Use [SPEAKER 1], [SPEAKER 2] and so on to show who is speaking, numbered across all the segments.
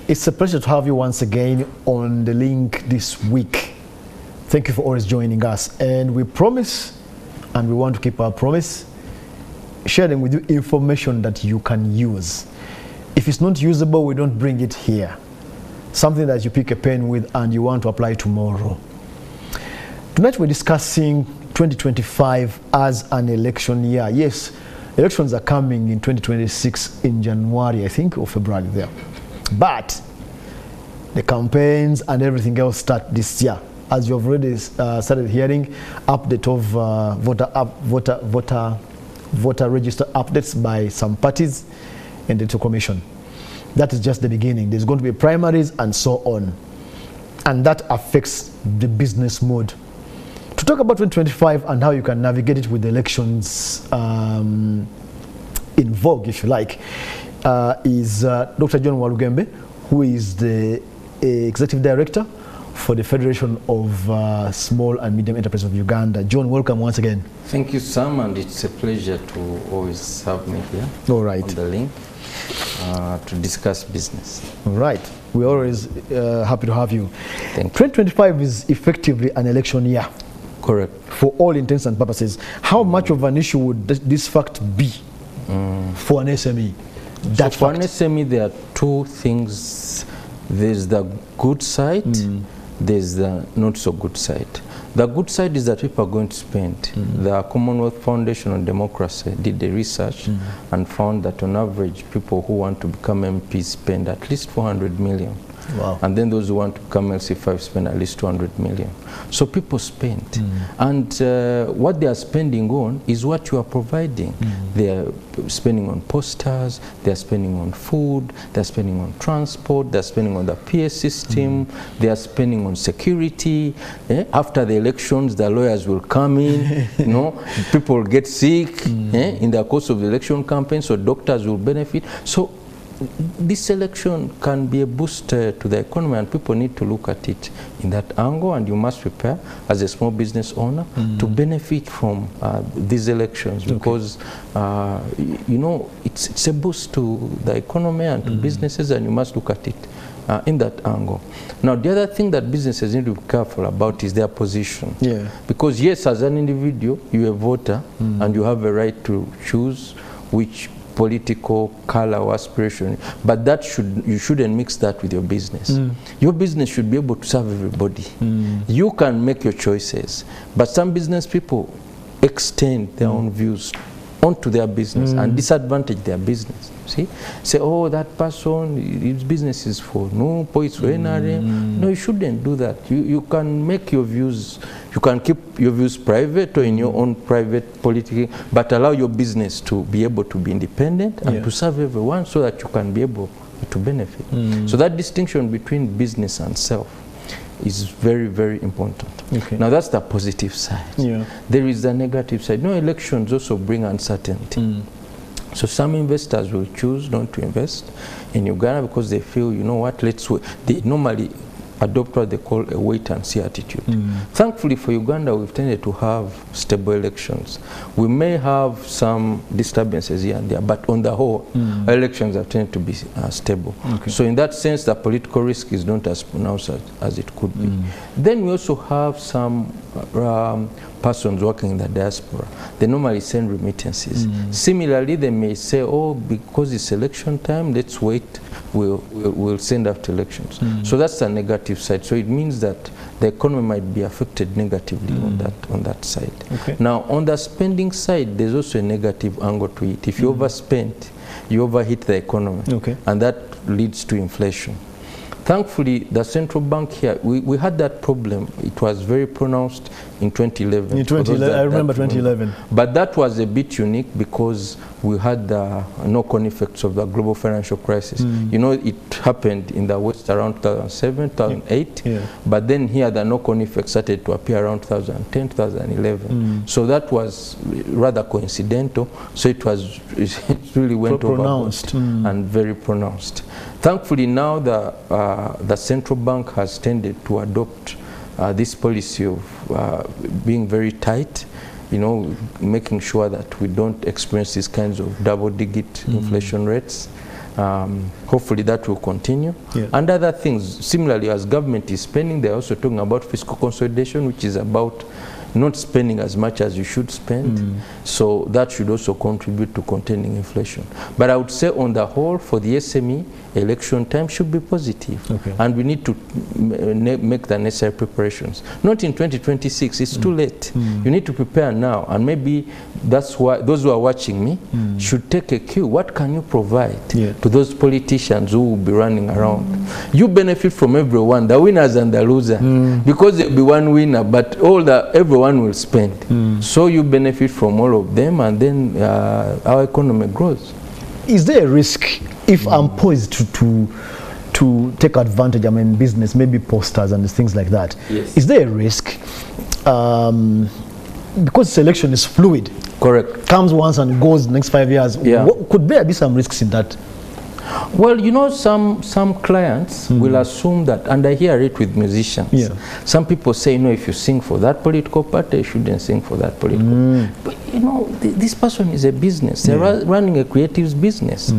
[SPEAKER 1] It's a pleasure to have you once again on the link this week. Thank you for always joining us. And we promise, and we want to keep our promise, sharing with you information that you can use. If it's not usable, we don't bring it here. Something that you pick a pen with and you want to apply tomorrow. Tonight we're discussing 2025 as an election year. Yes, elections are coming in 2026 in January, I think, or February there. But the campaigns and everything else start this year. As you've already started hearing, update of voter register updates by some parties and the electoral commission. That is just the beginning. There's going to be primaries and so on. And that affects the business mode. To talk about 2025 and how you can navigate it with the elections in vogue, if you like, is Dr. John Walugembe, who is the Executive Director for the Federation of Small and Medium Enterprises of Uganda. John, welcome once again.
[SPEAKER 2] Thank you, Sam, and it's a pleasure to always have me here.
[SPEAKER 1] All right.
[SPEAKER 2] On the link to discuss business.
[SPEAKER 1] All right. We're always happy to have you.
[SPEAKER 2] Thank you.
[SPEAKER 1] 2025 is effectively an election year.
[SPEAKER 2] Correct.
[SPEAKER 1] For all intents and purposes. How much of an issue would this fact be for an SME?
[SPEAKER 2] So for an SME, there are two things. There's the good side, there's the not so good side. The good side is that people are going to spend. The Commonwealth Foundation on Democracy did the research and found that on average, people who want to become MPs spend at least 400 million.
[SPEAKER 1] Wow.
[SPEAKER 2] And then those who want to become LC5 spend at least 200 million. So people spend. And what they are spending on is what you are providing. They are spending on posters, they are spending on food, they are spending on transport, they are spending on the PS system, they are spending on security. After the elections, the lawyers will come in, you know, people will get sick in the course of the election campaign, so doctors will benefit. So this election can be a boost to the economy, and people need to look at it in that angle, and you must prepare as a small business owner to benefit from these elections, because you know, it's a boost to the economy and to businesses, and you must look at it in that angle. Now, the other thing that businesses need to be careful about is their position. Yeah. Because yes, as an individual, you're a voter and you have a right to choose which political color or aspiration, but that you shouldn't mix that with your business. Your business should be able to serve everybody. You can make your choices, but some business people extend their own views onto their business and disadvantage their business. See, say, oh, that person, his business is for no points for NRM. No, you shouldn't do that. You can make your views. You can keep your views private or in your own private politics, but allow your business to be able to be independent and to serve everyone, so that you can be able to benefit. So that distinction between business and self is very, very important. Okay. Now that's the positive side. Yeah. There is the negative side. No, elections also bring uncertainty. So some investors will choose not to invest in Uganda because they feel, you know what, let's wait. They normally adopt what they call a wait-and-see attitude. Thankfully for Uganda, we've tended to have stable elections. We may have some disturbances here and there, but on the whole, elections have tended to be stable. Okay. So in that sense, the political risk is not as pronounced as it could be. Then we also have some persons working in the diaspora. They normally send remittances. Similarly, they may say, oh, because it's election time, let's wait, we'll send after elections. So that's the negative side. So it means that the economy might be affected negatively on that side. Okay. Now, on the spending side, there's also a negative angle to it. If you overspend, you overheat the economy, and that leads to inflation. Thankfully, the central bank here, we had that problem. It was very pronounced in 2011. In 2011,
[SPEAKER 1] I remember 2011.
[SPEAKER 2] But that was a bit unique because we had the knock-on effects of the global financial crisis. You know, it happened in the West around 2007, 2008. But then here, the knock-on effects started to appear around 2010, 2011. So that was rather coincidental. So it really went overboard and very pronounced. Thankfully, now the central bank has tended to adopt this policy of being very tight, you know, making sure that we don't experience these kinds of double-digit inflation rates. Hopefully that will continue.
[SPEAKER 1] Yeah.
[SPEAKER 2] And other things, similarly, as government is spending, they're also talking about fiscal consolidation, which is about not spending as much as you should spend. So that should also contribute to containing inflation. But I would say on the whole, for the SME, election time should be positive.
[SPEAKER 1] Okay.
[SPEAKER 2] And we need to make the necessary preparations. Not in 2026, it's too late. You need to prepare now. And maybe that's why those who are watching me should take a cue. What can you provide to those politicians who will be running around? You benefit from everyone, the winners and the losers, because there'll be one winner, but everyone will spend. So you benefit from all of them, and then our economy grows.
[SPEAKER 1] Is there a risk if I'm poised to take advantage? I mean, business, maybe posters and things like that.
[SPEAKER 2] Yes.
[SPEAKER 1] Is there a risk? Because selection is fluid.
[SPEAKER 2] Correct.
[SPEAKER 1] Comes once and goes the next 5 years.
[SPEAKER 2] Yeah.
[SPEAKER 1] Could there be some risks in that?
[SPEAKER 2] Well, you know, some clients will assume that, and I hear it with musicians.
[SPEAKER 1] Yeah.
[SPEAKER 2] Some people say, you know, if you sing for that political party, you shouldn't sing for that political. But you know, this person is a business. They're running a creative business.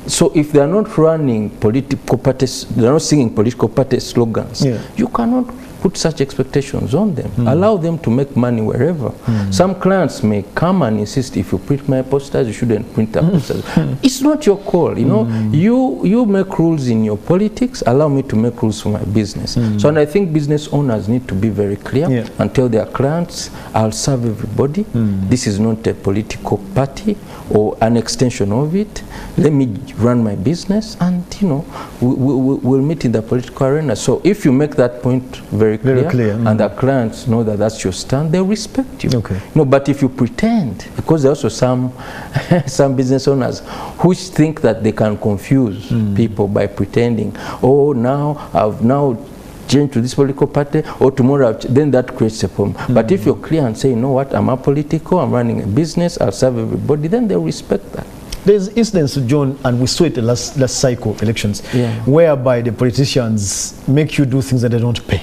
[SPEAKER 2] So if they're not running political parties, they're not singing political party slogans. You cannot put such expectations on them. Allow them to make money wherever. Some clients may come and insist, if you print my posters, you shouldn't print the posters. It's not your call, you know. You make rules in your politics, allow me to make rules for my business. So, and I think business owners need to be very clear and tell their clients, I'll serve everybody. This is not a political party or an extension of it. Let me run my business, and you know, we'll meet in the political arena. So if you make that point very clear. And the clients know that that's your stand, they'll respect you.
[SPEAKER 1] Okay.
[SPEAKER 2] No, but if you pretend, because there are also some business owners who think that they can confuse people by pretending, oh, now I've now change to this political party, or tomorrow, then that creates a problem. But if you're clear and say, you know what, I'm apolitical, I'm running a business, I'll serve everybody, then they'll respect that.
[SPEAKER 1] There's incidents, John, and we saw it in the last cycle elections, whereby the politicians make you do things that they don't pay.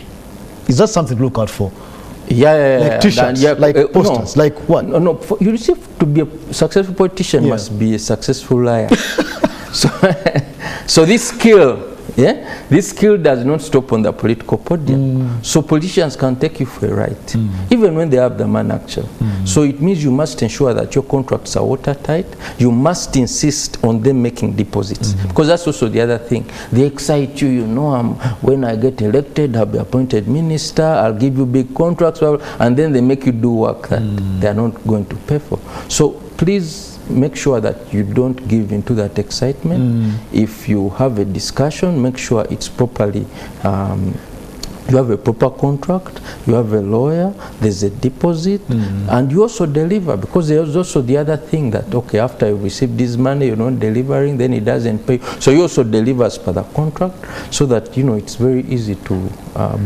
[SPEAKER 1] Is that something to look out for? Like t-shirts, like posters, like what?
[SPEAKER 2] No, you see, to be a successful politician must be a successful liar. So this skill, this skill does not stop on the political podium. So politicians can take you for a ride, even when they have the man actually. So it means you must ensure that your contracts are watertight. You must insist on them making deposits, because that's also the other thing. They excite you, you know, when I get elected, I'll be appointed minister, I'll give you big contracts, and then they make you do work that they're not going to pay for. So please make sure that you don't give into that excitement. If you have a discussion, make sure it's properly, you have a proper contract, you have a lawyer, there's a deposit, and you also deliver, because there's also the other thing that, okay, after you receive this money, you're not delivering, then it doesn't pay. So you also deliver as per the contract, so that, you know, it's very easy to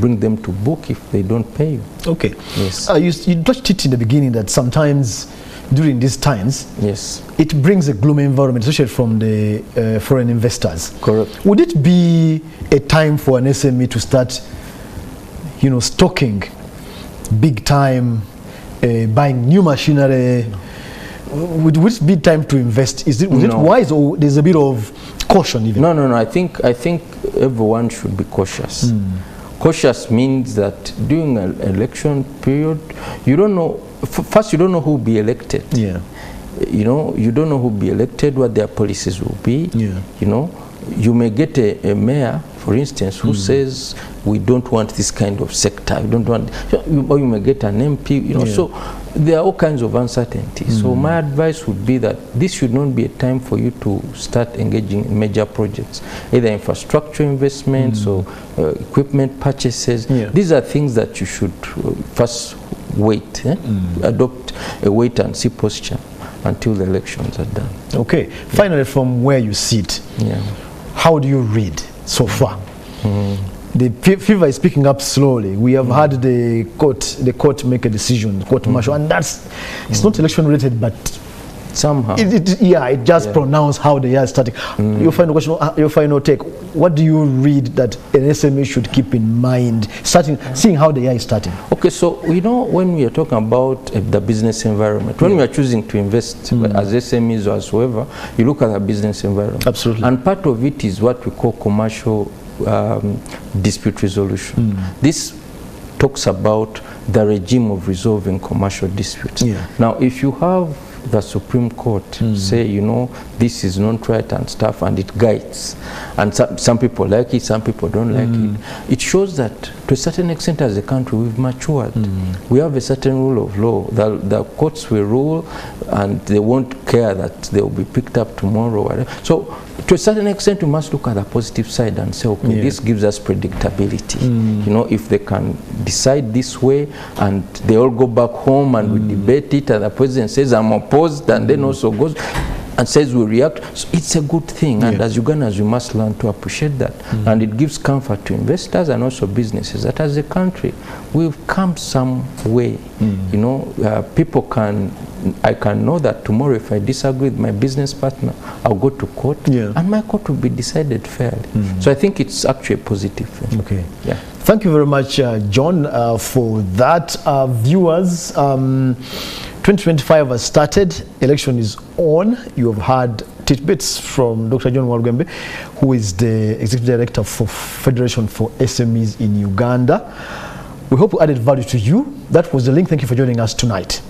[SPEAKER 2] bring them to book if they don't pay you.
[SPEAKER 1] Okay.
[SPEAKER 2] Yes.
[SPEAKER 1] You touched it in the beginning that sometimes during these times, it brings a gloomy environment, especially from the foreign investors.
[SPEAKER 2] Correct.
[SPEAKER 1] Would it be a time for an SME to start, you know, stocking big time, buying new machinery? Would it be time to invest? Is it, it wise, or there's a bit of caution even?
[SPEAKER 2] No. I think everyone should be cautious. Cautious means that during an election period, you don't know. First, you don't know who will be elected. You know, you don't know who will be elected, what their policies will be. You know, you may get a mayor, for instance, who says, we don't want this kind of sector, we don't want, or you may get an MP, you know, so there are all kinds of uncertainties. So my advice would be that this should not be a time for you to start engaging in major projects, either infrastructure investments or equipment purchases. These are things that you should first wait, adopt a wait and see posture until the elections are done. Okay.
[SPEAKER 1] Finally, from where you sit, how do you read so far? The fever is picking up slowly. We have had the court make a decision, court martial, and that's, it's not election related, but
[SPEAKER 2] somehow.
[SPEAKER 1] It just pronounced how the year is starting. Your final question, your final take. What do you read that an SME should keep in mind, seeing how the year is starting? Okay, so when we are talking about the business environment, when we are choosing to invest as SMEs or as whoever, you look at the business environment. Absolutely. And part of it is what we call commercial dispute resolution. This talks about the regime of resolving commercial disputes. Now, if you have the Supreme Court say, this is not right and stuff, and it guides, and some people like it, some people don't like it, it shows that to a certain extent as a country we've matured. We have a certain rule of law. The courts will rule, and they won't care that they will be picked up tomorrow. Whatever. So to a certain extent we must look at the positive side and say, okay, this gives us predictability. If they can decide this way and they all go back home and we debate it, and the president says I'm opposed, and then also goes and says we react, so it's a good thing. And as Ugandans we must learn to appreciate that. And it gives comfort to investors and also businesses that as a country we've come some way. People I can know that tomorrow if I disagree with my business partner, I'll go to court, and my court will be decided fairly. So I think it's actually a positive thing. Okay. Thank you very much, John, for that. Viewers, 2025 has started. Election is on. You have heard tidbits from Dr. John Walugembe, who is the Executive Director for Federation for SMEs in Uganda. We hope we added value to you. That was the link. Thank you for joining us tonight.